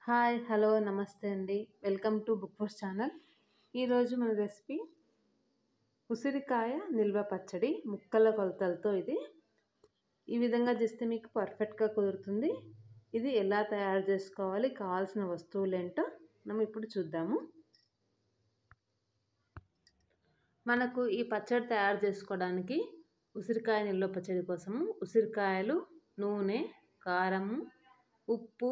Hi hello నమస్తే అండి. Welcome to book force channel. ఈరోజు మన రెసిపీ ఉసిరికాయ నిల్వ పచ్చడి ముక్కల కొలతలతో. ఇది ఈ విధంగా చేస్తే మీకు పర్ఫెక్ట్గా కుదురుతుంది. ఇది ఎలా తయారు చేసుకోవాలి, కావాల్సిన వస్తువులు ఏంటో మనం ఇప్పుడు చూద్దాము. మనకు ఈ పచ్చడి తయారు చేసుకోవడానికి ఉసిరికాయ నిల్వ పచ్చడి కోసము ఉసిరికాయలు, నూనె, కారము, ఉప్పు,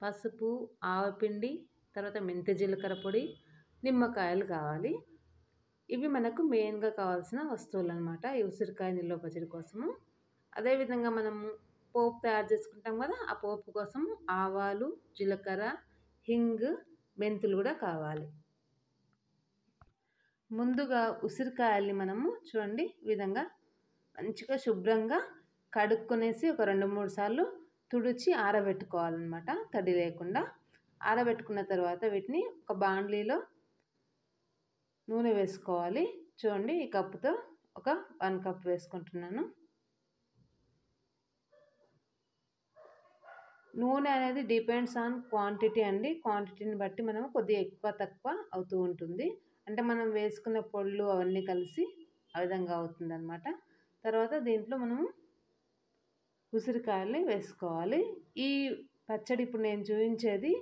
పసుపు, ఆవపిండి, తర్వాత మెంతి జీలకర్ర పొడి, నిమ్మకాయలు కావాలి. ఇవి మనకు మెయిన్గా కావాల్సిన వస్తువులు అన్నమాట ఈ ఉసిరికాయ నిల్వ పచ్చడి కోసము. అదేవిధంగా మనము పోపు తయారు చేసుకుంటాం కదా, ఆ పోపు కోసం ఆవాలు, జీలకర్ర, హింగ్, మెంతులు కూడా కావాలి. ముందుగా ఉసిరికాయల్ని మనము చూడండి ఈ విధంగా మంచిగా శుభ్రంగా కడుక్కునేసి ఒక 2-3 సార్లు తుడిచి ఆరబెట్టుకోవాలన్నమాట, తడి లేకుండా. ఆరబెట్టుకున్న తర్వాత వీటిని ఒక బాండ్లీలో నూనె వేసుకోవాలి. చూడండి ఈ కప్పుతో ఒక 1 కప్ వేసుకుంటున్నాను. నూనె అనేది డిపెండ్స్ ఆన్ క్వాంటిటీ అండి. క్వాంటిటీని బట్టి మనం కొద్దిగా ఎక్కువ తక్కువ అవుతూ ఉంటుంది. అంటే మనం వేసుకున్న పొళ్ళు అవన్నీ కలిసి ఆ విధంగా అవుతుంది అన్నమాట. తర్వాత దీంట్లో మనము ఉసిరికాయల్ని వేసుకోవాలి. ఈ పచ్చడి ఇప్పుడు నేను చూపించేది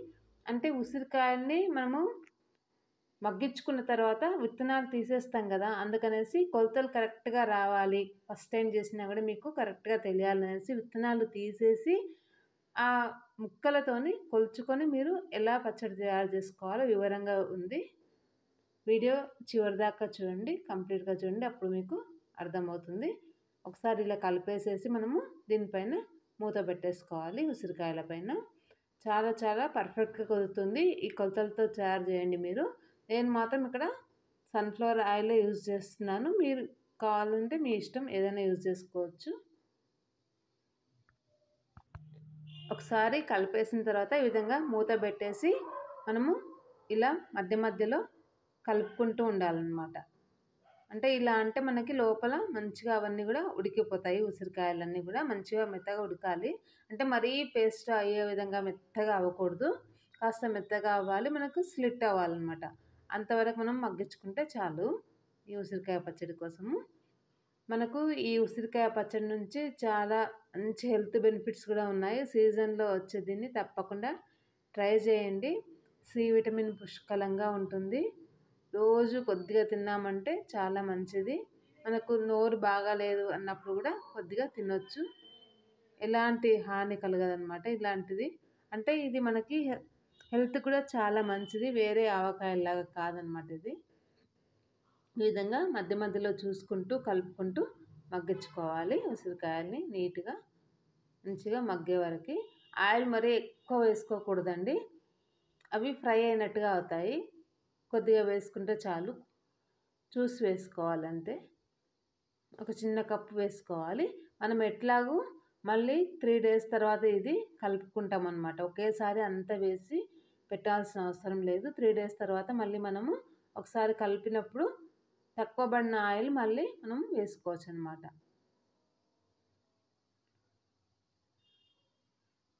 అంటే ఉసిరికాయల్ని మనము మగ్గించుకున్న తర్వాత విత్తనాలు తీసేస్తాం కదా, అందుకనేసి కొలతలు కరెక్ట్గా రావాలి, ఫస్ట్ టైం చేసినా కూడా మీకు కరెక్ట్గా తెలియాలనేసి విత్తనాలు తీసేసి ఆ ముక్కలతోని కొలుచుకొని మీరు ఎలా పచ్చడి తయారు చేసుకోవాలో వివరంగా ఉంది. వీడియో చివరి దాకా చూడండి, కంప్లీట్గా చూడండి, అప్పుడు మీకు అర్థమవుతుంది. ఒకసారి ఇలా కలిపేసేసి మనము దీనిపైన మూత పెట్టేసుకోవాలి. ఉసిరికాయల పైన చాలా చాలా పర్ఫెక్ట్గా కుదురుతుంది. ఈ కొలతలతో తయారు చేయండి మీరు. నేను మాత్రం ఇక్కడ సన్ఫ్లవర్ ఆయిలే యూజ్ చేస్తున్నాను. మీరు కావాలంటే మీ ఇష్టం ఏదైనా యూజ్ చేసుకోవచ్చు. ఒకసారి కలిపేసిన తర్వాత ఈ విధంగా మూత పెట్టేసి మనము ఇలా మధ్య మధ్యలో కలుపుకుంటూ ఉండాలన్నమాట. అంటే ఇలా అంటే మనకి లోపల మంచిగా అవన్నీ కూడా ఉడికిపోతాయి. ఉసిరికాయలన్నీ కూడా మంచిగా మెత్తగా ఉడకాలి. అంటే మరీ పేస్ట్ అయ్యే విధంగా మెత్తగా అవ్వకూడదు, కాస్త మెత్తగా అవ్వాలి, మనకు స్లిట్ అవ్వాలన్నమాట. అంతవరకు మనం మగ్గించుకుంటే చాలు ఈ ఉసిరికాయ పచ్చడి కోసము. మనకు ఈ ఉసిరికాయ పచ్చడి నుంచి చాలా మంచి హెల్త్ బెనిఫిట్స్ కూడా ఉన్నాయి. సీజన్లో వచ్చే దీన్ని తప్పకుండా ట్రై చేయండి. సి విటమిన్ పుష్కలంగా ఉంటుంది. రోజు కొద్దిగా తిన్నామంటే చాలా మంచిది. మనకు నోరు బాగాలేదు అన్నప్పుడు కూడా కొద్దిగా తినొచ్చు, ఎలాంటి హాని కలగదన్నమాట ఇలాంటిది. అంటే ఇది మనకి హెల్త్ కూడా చాలా మంచిది, వేరే ఆవకాయలాగా కాదనమాట. ఇది ఈ విధంగా మధ్య మధ్యలో చూసుకుంటూ కలుపుకుంటూ మగ్గించుకోవాలి ఉసిరికాయల్ని నీట్గా మంచిగా మగ్గే వరకు. ఆయిల్ మరీ ఎక్కువ వేసుకోకూడదండి, అవి ఫ్రై అయినట్టుగా అవుతాయి. కొద్దిగా వేసుకుంటే చాలు, చూసి వేసుకోవాలంతే. ఒక చిన్న కప్పు వేసుకోవాలి. మనం ఎట్లాగూ మళ్ళీ 3 days తర్వాత ఇది కలుపుకుంటాం అన్నమాట. ఒకేసారి అంతా వేసి పెట్టాల్సిన అవసరం లేదు. 3 days తర్వాత మళ్ళీ మనము ఒకసారి కలిపినప్పుడు తక్కువ పడిన ఆయిల్ మళ్ళీ మనం వేసుకోవచ్చు అన్నమాట.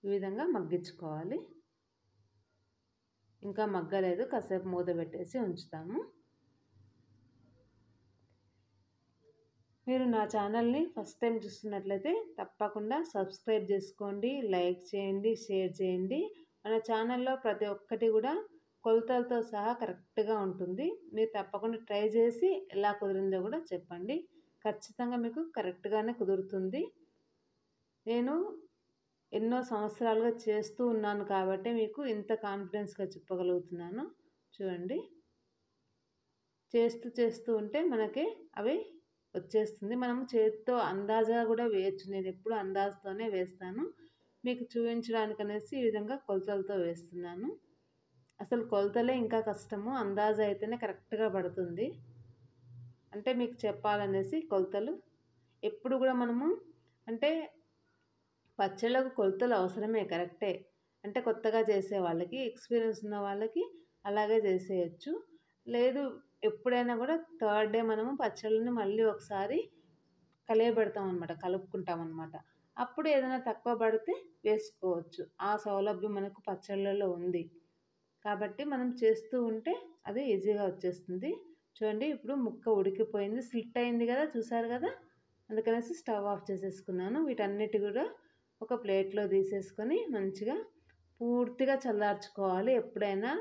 ఈ విధంగా మగ్గించుకోవాలి. ఇంకా మగ్గలేదు, కాసేపు మూత పెట్టేసి ఉంచుతాము. మీరు నా ఛానల్ని ఫస్ట్ టైం చూస్తున్నట్లయితే తప్పకుండా సబ్స్క్రైబ్ చేసుకోండి, లైక్ చేయండి, షేర్ చేయండి. మన ఛానల్లో ప్రతి ఒక్కటి కూడా కొలతలతో సహా కరెక్ట్గా ఉంటుంది. మీరు తప్పకుండా ట్రై చేసి ఎలా కుదిరిందో కూడా చెప్పండి. ఖచ్చితంగా మీకు కరెక్ట్గానే కుదురుతుంది. నేను ఎన్నో సంవత్సరాలుగా చేస్తూ ఉన్నాను కాబట్టి మీకు ఇంత కాన్ఫిడెన్స్గా చెప్పగలుగుతున్నాను. చూడండి, చేస్తూ ఉంటే మనకి అవి వచ్చేస్తుంది. మనం చేతితో అందాజా కూడా వేయచ్చు. నేను ఎప్పుడు అందాజతోనే వేస్తాను, మీకు చూపించడానికి అనేసి ఈ విధంగా కొలతలతో వేస్తున్నాను. అసలు కొలతలే ఇంకా కష్టము, అందాజా అయితేనే కరెక్ట్గా పడుతుంది. అంటే మీకు చెప్పాలనేసి కొలతలు ఎప్పుడు కూడా మనము అంటే పచ్చళ్ళకు కొలతలు అవసరమే, కరెక్టే. అంటే కొత్తగా చేసే వాళ్ళకి, ఎక్స్పీరియన్స్ ఉన్న వాళ్ళకి అలాగే చేసేయచ్చు. లేదు ఎప్పుడైనా కూడా 3rd day మనము పచ్చళ్ళని మళ్ళీ ఒకసారి కలియబెడతాం అనమాట, కలుపుకుంటాం అనమాట. అప్పుడు ఏదైనా తక్కువ పడితే వేసుకోవచ్చు. ఆ సౌలభ్యం మనకు పచ్చళ్ళలో ఉంది. కాబట్టి మనం చేస్తూ ఉంటే అది ఈజీగా వచ్చేస్తుంది. చూడండి ఇప్పుడు ముక్క ఉడికిపోయింది, స్లిట్ అయింది కదా, చూసారు కదా. అందుకనేసి స్టవ్ ఆఫ్ చేసేసుకున్నాను. వీటన్నిటి కూడా ఒక ప్లేట్లో తీసేసుకొని మంచిగా పూర్తిగా చల్లార్చుకోవాలి. ఎప్పుడైనా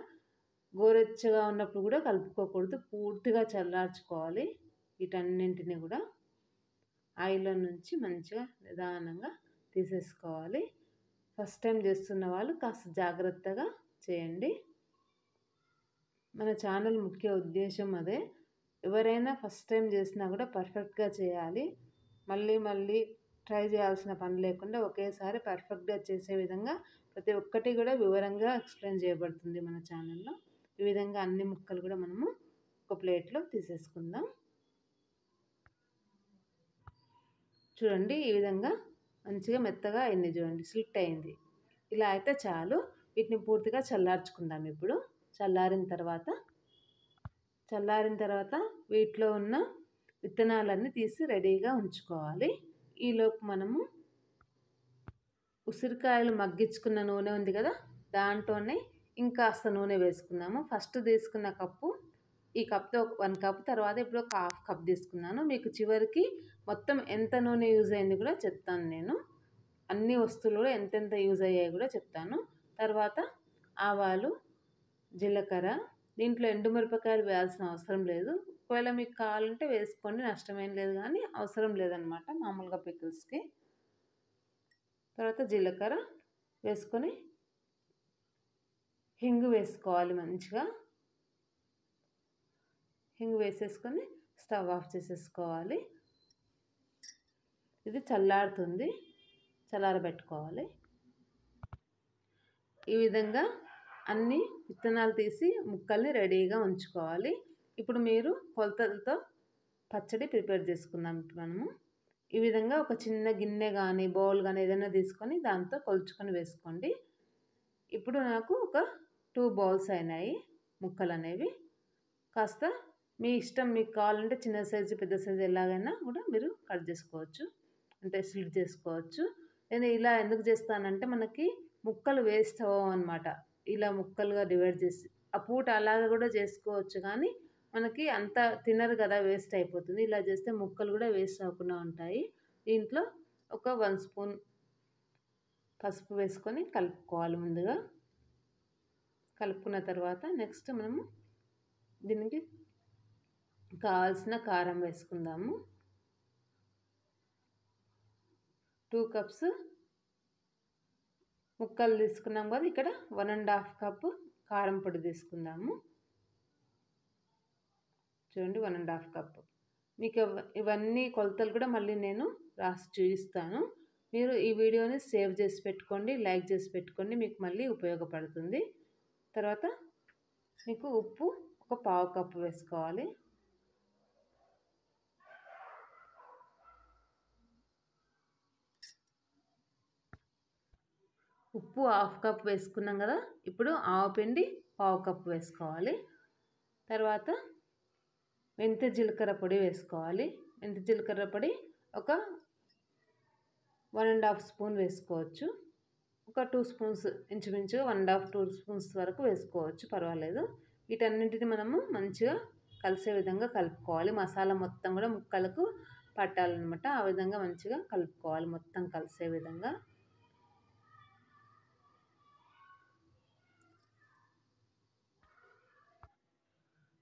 గోరెచ్చగా ఉన్నప్పుడు కూడా కలుపుకోకూడదు, పూర్తిగా చల్లార్చుకోవాలి. వీటన్నింటిని కూడా ఆయిల్లో నుంచి మంచిగా నిదానంగా తీసేసుకోవాలి. ఫస్ట్ టైం చేస్తున్న వాళ్ళు కాస్త జాగ్రత్తగా చేయండి. మన ఛానల్ ముఖ్య ఉద్దేశం అదే. ఎవరైనా ఫస్ట్ టైం చేసినా కూడా పర్ఫెక్ట్గా చేయాలి. మళ్ళీ మళ్ళీ ట్రై చేయాల్సిన పని లేకుండా ఒకేసారి పర్ఫెక్ట్గా చేసే విధంగా ప్రతి ఒక్కటి కూడా వివరంగా ఎక్స్ప్లెయిన్ చేయబడుతుంది మన ఛానల్లో. ఈ విధంగా అన్ని ముక్కలు కూడా మనము ఒక ప్లేట్లో తీసేసుకుందాం. చూడండి ఈ విధంగా మంచిగా మెత్తగా అయింది, చూడండి స్లిట్ అయింది. ఇలా అయితే చాలు. వీటిని పూర్తిగా చల్లార్చుకుందాం. ఇప్పుడు చల్లారిన తర్వాత వీటిలో ఉన్న విత్తనాలన్నీ తీసి రెడీగా ఉంచుకోవాలి. ఈలోపు మనము ఉసిరికాయలు మగ్గించుకున్న నూనె ఉంది కదా, దాంట్లోనే ఇంకాస్త నూనె వేసుకుందాము. ఫస్ట్ తీసుకున్న కప్పు, ఈ కప్తో 1 కప్, తర్వాత ఇప్పుడు ఒక 1/2 కప్ తీసుకున్నాను. మీకు చివరికి మొత్తం ఎంత నూనె యూజ్ అయింది కూడా చెప్తాను నేను. అన్ని వస్తువులు కూడా ఎంతెంత యూజ్ అయ్యాయి కూడా చెప్తాను. తర్వాత ఆవాలు, జీలకర్ర, దీంట్లో ఎండుమిరపకాయలు వేయాల్సిన అవసరం లేదు. ఒకవేళ మీకు కావాలంటే వేసుకోండి, నష్టమేం లేదు, కానీ అవసరం లేదనమాట మామూలుగా పికిల్స్కి. తర్వాత జీలకర్ర వేసుకొని హింగు వేసుకోవాలి. మంచిగా హింగు వేసేసుకొని స్టవ్ ఆఫ్ చేసేసుకోవాలి. ఇది చల్లారుతుంది, చల్లారబెట్టుకోవాలి. ఈ విధంగా అన్ని విత్తనాలు తీసి ముక్కల్ని రెడీగా ఉంచుకోవాలి. ఇప్పుడు మీరు కొలతలతో పచ్చడి ప్రిపేర్ చేసుకుందాం. మనము ఈ విధంగా ఒక చిన్న గిన్నె కానీ బౌల్ కానీ ఏదైనా తీసుకొని దాంతో కొలుచుకొని వేసుకోండి. ఇప్పుడు నాకు ఒక 2 బౌల్స్ అయినాయి ముక్కలు అనేవి. కాస్త మీ ఇష్టం, మీకు కావాలంటే చిన్న సైజు పెద్ద సైజు ఎలాగైనా కూడా మీరు కట్ చేసుకోవచ్చు, అంటే స్లిట్ చేసుకోవచ్చు. నేను ఇలా ఎందుకు చేస్తానంటే మనకి ముక్కలు వేస్ట్ అవ్వవు అనమాట. ఇలా ముక్కలుగా డివైడ్ చేసి ఆ పూట అలాగే కూడా చేసుకోవచ్చు, కానీ మనకి అంత తినరు కదా, వేస్ట్ అయిపోతుంది. ఇలా చేస్తే ముక్కలు కూడా వేస్ట్ అవ్వకుండా ఉంటాయి. దీంట్లో ఒక 1 స్పూన్ పసుపు వేసుకొని కలుపుకోవాలి. ముందుగా కలుపుకున్న తర్వాత నెక్స్ట్ మనము దీనికి కావాల్సిన కారం వేసుకుందాము. 2 కప్స్ ముక్కలు తీసుకున్నాం కదా, ఇక్కడ 1.5 కప్పు కారం పొడి తీసుకుందాము. చూడండి 1.5 కప్పు. మీకు ఇవన్నీ కొలతలు కూడా మళ్ళీ నేను రాసి చూపిస్తాను. మీరు ఈ వీడియోని సేవ్ చేసి పెట్టుకోండి, లైక్ చేసి పెట్టుకోండి, మీకు మళ్ళీ ఉపయోగపడుతుంది. తర్వాత మీకు ఉప్పు ఒక 1/2 కప్పు వేసుకోవాలి. ఉప్పు 1/2 కప్పు వేసుకున్నాం కదా, ఇప్పుడు ఆవపిండి 1/2 కప్పు వేసుకోవాలి. తర్వాత మెంతి జీలకర్ర పొడి వేసుకోవాలి. మెంతి జీలకర్ర పొడి ఒక 1.5 స్పూన్ వేసుకోవచ్చు. ఒక 2 స్పూన్స్, ఇంచుమించుగా 1.5 2 స్పూన్స్ వరకు వేసుకోవచ్చు, పర్వాలేదు. వీటన్నింటిని మనము మంచిగా కలిసే విధంగా కలుపుకోవాలి. మసాలా మొత్తం కూడా ముక్కలకు పట్టాలన్నమాట. ఆ విధంగా మంచిగా కలుపుకోవాలి, మొత్తం కలిసే విధంగా.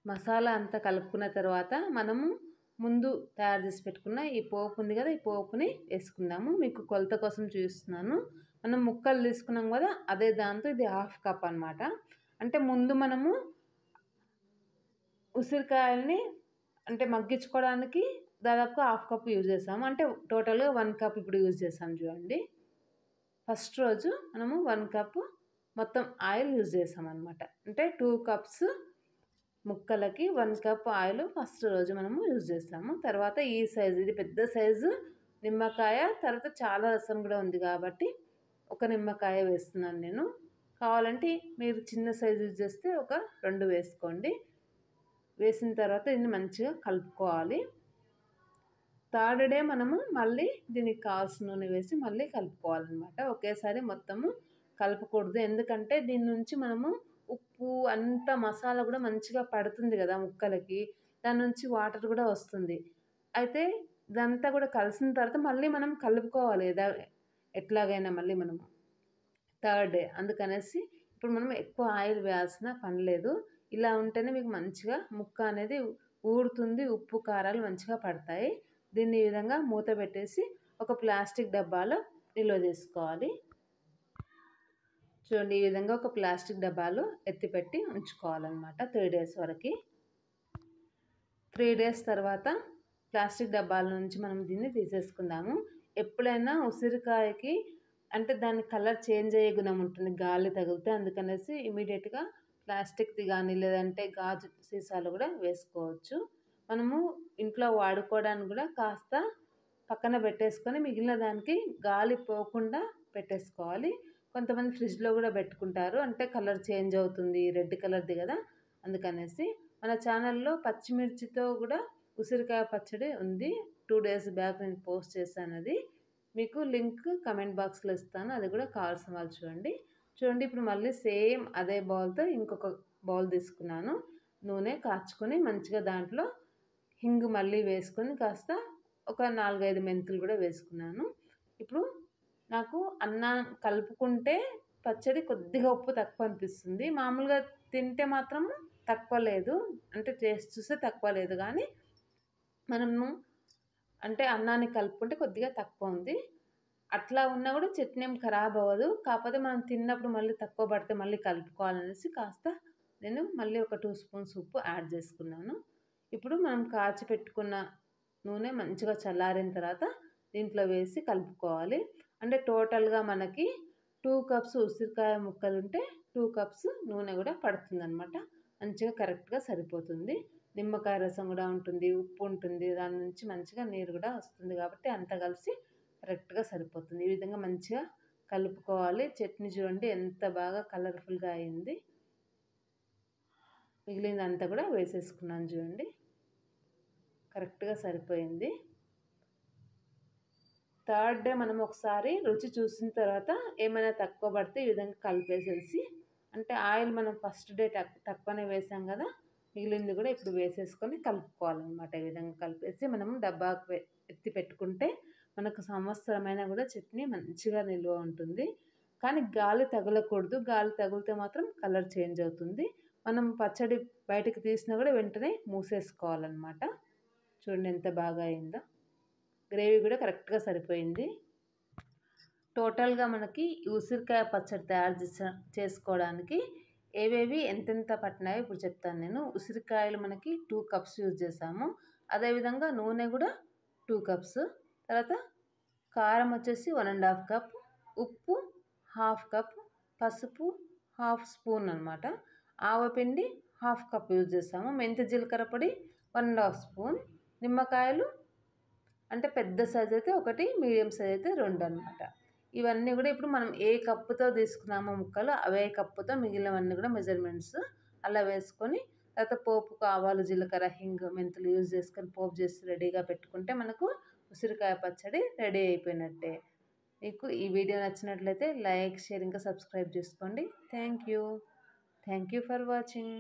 మసాలా అంతా కలుపుకున్న తర్వాత మనము ముందు తయారు చేసి పెట్టుకున్న ఈ పోపు ఉంది కదా, ఈ పోపుని వేసుకుందాము. మీకు కొలత కోసం చూపిస్తున్నాను. మనం ముక్కలు తీసుకున్నాం కదా, అదే దాంతో ఇది 1/2 కప్ అనమాట. అంటే ముందు మనము ఉసిరికాయల్ని అంటే మగ్గించుకోవడానికి దాదాపుగా 1/2 కప్ యూజ్ చేసాము. అంటే టోటల్గా 1 కప్ ఇప్పుడు యూజ్ చేసాము. చూడండి, ఫస్ట్ రోజు మనము 1 కప్ మొత్తం ఆయిల్ యూజ్ చేసామన్నమాట. అంటే 2 కప్స్ ముక్కలకి 1 కప్ ఆయిల్ ఫస్ట్ రోజు మనము యూజ్ చేస్తాము. తర్వాత ఈ సైజు, ఇది పెద్ద సైజు నిమ్మకాయ, తర్వాత చాలా రసం కూడా ఉంది కాబట్టి ఒక నిమ్మకాయ వేస్తున్నాను నేను. కావాలంటే మీరు చిన్న సైజు యూజ్ చేస్తే ఒక 2 వేసుకోండి. వేసిన తర్వాత దీన్ని మంచిగా కలుపుకోవాలి. థర్డ్ డే మనము మళ్ళీ దీనికి కావాల్సిన నూనె వేసి మళ్ళీ కలుపుకోవాలన్నమాట. ఒకేసారి మొత్తము కలపకూడదు. ఎందుకంటే దీని నుంచి మనము ఉప్పు అంతా మసాలా కూడా మంచిగా పడుతుంది కదా ముక్కలకి. దాని నుంచి వాటర్ కూడా వస్తుంది. అయితే ఇదంతా కూడా కలిసిన తర్వాత మళ్ళీ మనం కలుపుకోవాలి ఎట్లాగైనా మళ్ళీ మనము థర్డ్ డే. అందుకనేసి ఇప్పుడు మనం ఎక్కువ ఆయిల్ వేయాల్సిన పని లేదు. ఇలా ఉంటేనే మీకు మంచిగా ముక్క అనేది ఊరుతుంది. ఉప్పు కారాలు మంచిగా పడతాయి. దీన్ని ఈ విధంగా మూత పెట్టేసి ఒక ప్లాస్టిక్ డబ్బాలో నిల్వ చేసుకోవాలి. చూడండి, ఈ విధంగా ఒక ప్లాస్టిక్ డబ్బాలో ఎత్తిపెట్టి ఉంచుకోవాలన్నమాట 3 డేస్ వరకు. 3 డేస్ తర్వాత ప్లాస్టిక్ డబ్బాల నుంచి మనం దీన్ని తీసేసుకుందాము. ఎప్పుడైనా ఉసిరికాయకి అంటే దాని కలర్ చేంజ్ అయ్యే గుణం ఉంటుంది గాలి తగిలితే. అందుకనేసి ఇమీడియట్గా ప్లాస్టిక్ది కానీ లేదంటే గాజు సీసాలు కూడా వేసుకోవచ్చు. మనము ఇంట్లో వాడుకోవడానికి కూడా కాస్త పక్కన పెట్టేసుకొని మిగిలిన దానికి గాలి పోకుండా పెట్టేసుకోవాలి. కొంతమంది ఫ్రిడ్జ్లో కూడా పెట్టుకుంటారు, అంటే కలర్ చేంజ్ అవుతుంది, రెడ్ కలర్ది కదా అందుకనేసి. మన ఛానల్లో పచ్చిమిర్చితో కూడా ఉసిరికాయ పచ్చడి ఉంది. 2 డేస్ బ్యాక్ నేను పోస్ట్ చేశాను. అది మీకు లింక్ కమెంట్ బాక్స్లో ఇస్తాను, అది కూడా కావాల్సిన వాళ్ళు చూడండి. ఇప్పుడు మళ్ళీ సేమ్ అదే బౌల్తో ఇంకొక బౌల్ తీసుకున్నాను. నూనె కాచుకొని మంచిగా దాంట్లో హింగు మళ్ళీ వేసుకొని కాస్త ఒక 4-5 మెంతులు కూడా వేసుకున్నాను. ఇప్పుడు నాకు అన్నం కలుపుకుంటే పచ్చడి కొద్దిగా ఉప్పు తక్కువ అనిపిస్తుంది. మామూలుగా తింటే మాత్రం తక్కువ లేదు, అంటే టేస్ట్ చూస్తే తక్కువ లేదు, కానీ మనము అంటే అన్నాన్ని కలుపుకుంటే కొద్దిగా తక్కువ ఉంది. అట్లా ఉన్నా కూడా చట్నీ ఏం ఖరాబ్ అవ్వదు. కాకపోతే మనం తిన్నప్పుడు మళ్ళీ తక్కువ పడితే మళ్ళీ కలుపుకోవాలనేసి కాస్త నేను మళ్ళీ ఒక 2 స్పూన్స్ ఉప్పు యాడ్ చేసుకున్నాను. ఇప్పుడు మనం కాచి పెట్టుకున్న నూనె మంచిగా చల్లారిన తర్వాత దీంట్లో వేసి కలుపుకోవాలి. అంటే టోటల్గా మనకి 2 కప్స్ ఉసిరికాయ ముక్కలు ఉంటే 2 కప్స్ నూనె కూడా పడుతుందన్నమాట. మంచిగా కరెక్ట్గా సరిపోతుంది. నిమ్మకాయ రసం కూడా ఉంటుంది, ఉప్పు ఉంటుంది, దాని నుంచి మంచిగా నీరు కూడా వస్తుంది, కాబట్టి అంతా కలిసి కరెక్ట్గా సరిపోతుంది. ఈ విధంగా మంచిగా కలుపుకోవాలి. చట్నీ చూడండి ఎంత బాగా కలర్ఫుల్గా అయింది. మిగిలిందంతా కూడా వేసేసుకున్నాను చూడండి, కరెక్ట్గా సరిపోయింది. థర్డ్ డే మనం ఒకసారి రుచి చూసిన తర్వాత ఏమైనా తక్కువ పడితే ఈ విధంగా కలిపేసేసి, అంటే ఆయిల్ మనం ఫస్ట్ డే తక్కువనే వేసాం కదా, మిగిలింది కూడా ఇప్పుడు వేసేసుకొని కలుపుకోవాలన్నమాట. ఈ విధంగా కలిపేసి మనము డబ్బాకు ఎత్తి పెట్టుకుంటే మనకు సంవత్సరమైనా కూడా చట్నీ మంచిగా నిల్వ ఉంటుంది. కానీ గాలి తగలకూడదు, గాలి తగిలితే మాత్రం కలర్ చేంజ్ అవుతుంది. మనం పచ్చడి బయటకు తీసినా కూడా వెంటనే మూసేసుకోవాలన్నమాట. చూడండి ఎంత బాగా అయిందో, గ్రేవీ కూడా కరెక్ట్గా సరిపోయింది. టోటల్గా మనకి ఉసిరికాయ పచ్చడి తయారు చేసుకోవడానికి ఏవేవి ఎంతెంత పట్టినాయో ఇప్పుడు చెప్తాను నేను. ఉసిరికాయలు మనకి 2 కప్స్ యూజ్ చేసాము. అదేవిధంగా నూనె కూడా 2 కప్స్. తర్వాత కారం వచ్చేసి 1.5 కప్, ఉప్పు 1/2 కప్, పసుపు 1/2 స్పూన్ అనమాట, ఆవపిండి 1/2 కప్ యూజ్ చేసాము, మెంతి జీలకర్ర పొడి 1.5 స్పూన్, నిమ్మకాయలు అంటే పెద్ద సైజ్ అయితే 1, మీడియం సైజ్ అయితే 2 అనమాట. ఇవన్నీ కూడా ఇప్పుడు మనం ఏ కప్పుతో తీసుకున్నామో ముక్కలు అవే కప్పుతో మిగిలినవన్నీ కూడా మెజర్మెంట్స్ అలా వేసుకొని, తర్వాత పోపుకు ఆవాలు, జీలకర్ర, హింగ్, మెంతులు యూజ్ చేసుకొని పోపు చేసి రెడీగా పెట్టుకుంటే మనకు ఉసిరికాయ పచ్చడి రెడీ అయిపోయినట్టే. మీకు ఈ వీడియో నచ్చినట్లయితే లైక్, షేర్, ఇంకా సబ్స్క్రైబ్ చేసుకోండి. Thank you for watching.